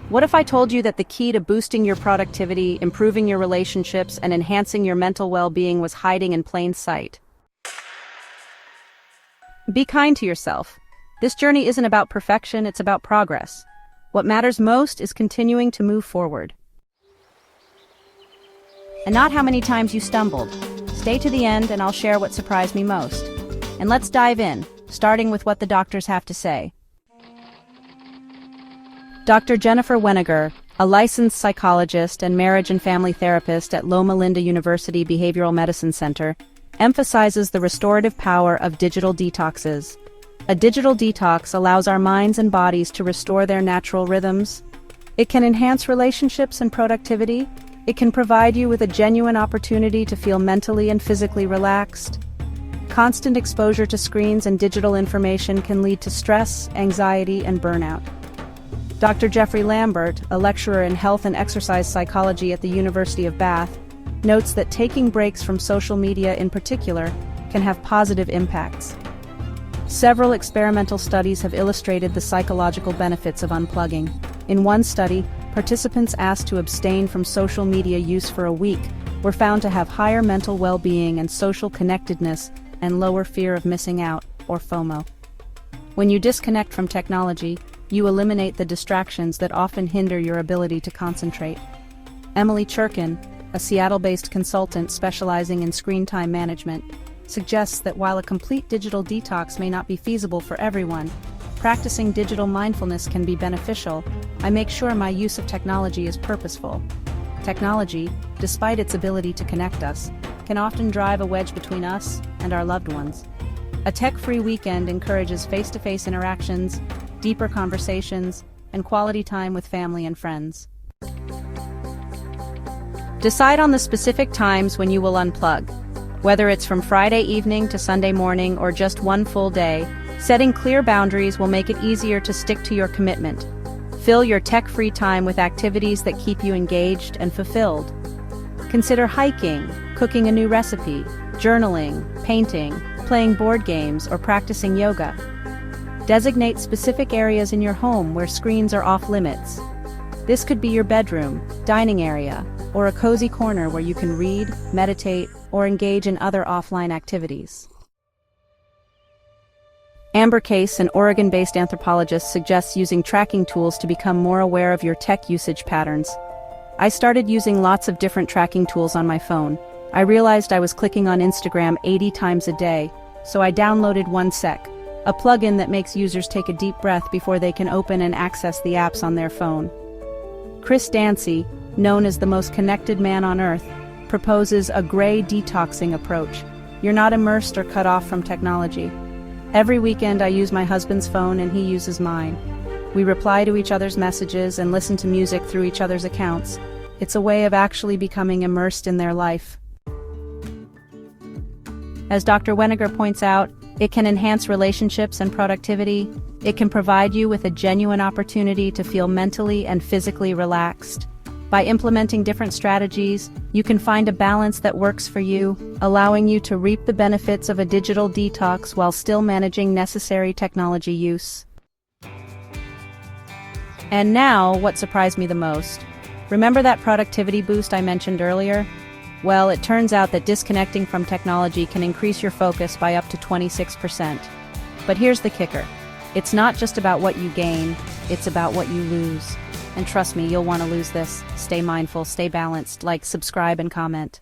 What if I told you that the key to boosting your productivity, improving your relationships, and enhancing your mental well-being was hiding in plain sight? Be kind to yourself. This journey isn't about perfection, it's about progress. What matters most is continuing to move forward. And not how many times you stumbled. Stay to the end and I'll share what surprised me most. And let's dive in, starting with what the doctors have to say. Dr. Jennifer Weniger, a licensed psychologist and marriage and family therapist at Loma Linda University Behavioral Medicine Center, emphasizes the restorative power of digital detoxes. A digital detox allows our minds and bodies to restore their natural rhythms. It can enhance relationships and productivity. It can provide you with a genuine opportunity to feel mentally and physically relaxed. Constant exposure to screens and digital information can lead to stress, anxiety, and burnout. Dr. Jeffrey Lambert, a lecturer in health and exercise psychology at the University of Bath, notes that taking breaks from social media in particular can have positive impacts. Several experimental studies have illustrated the psychological benefits of unplugging. In one study, participants asked to abstain from social media use for a week were found to have higher mental well-being and social connectedness and lower fear of missing out, or FOMO. When you disconnect from technology, you eliminate the distractions that often hinder your ability to concentrate. Emily Churkin, a Seattle-based consultant specializing in screen time management, suggests that while a complete digital detox may not be feasible for everyone, practicing digital mindfulness can be beneficial. I make sure my use of technology is purposeful. Technology, despite its ability to connect us, can often drive a wedge between us and our loved ones. A tech-free weekend encourages face-to-face interactions, deeper conversations, and quality time with family and friends. Decide on the specific times when you will unplug. Whether it's from Friday evening to Sunday morning or just one full day, setting clear boundaries will make it easier to stick to your commitment. Fill your tech-free time with activities that keep you engaged and fulfilled. Consider hiking, cooking a new recipe, journaling, painting, playing board games, or practicing yoga. Designate specific areas in your home where screens are off limits. This could be your bedroom, dining area, or a cozy corner where you can read, meditate, or engage in other offline activities. Amber Case, an Oregon-based anthropologist, suggests using tracking tools to become more aware of your tech usage patterns. I started using lots of different tracking tools on my phone. I realized I was clicking on Instagram 80 times a day, so I downloaded OneSec, a plugin that makes users take a deep breath before they can open and access the apps on their phone. Chris Dancy, known as the most connected man on Earth, proposes a gray detoxing approach. You're not immersed or cut off from technology. Every weekend I use my husband's phone and he uses mine. We reply to each other's messages and listen to music through each other's accounts. It's a way of actually becoming immersed in their life. As Dr. Weniger points out, it can enhance relationships and productivity. It can provide you with a genuine opportunity to feel mentally and physically relaxed. By implementing different strategies, you can find a balance that works for you, allowing you to reap the benefits of a digital detox while still managing necessary technology use. And now, what surprised me the most. Remember that productivity boost I mentioned earlier? Well, it turns out that disconnecting from technology can increase your focus by up to 26%. But here's the kicker. It's not just about what you gain, it's about what you lose. And trust me, you'll want to lose this. Stay mindful, stay balanced, like, subscribe, and comment.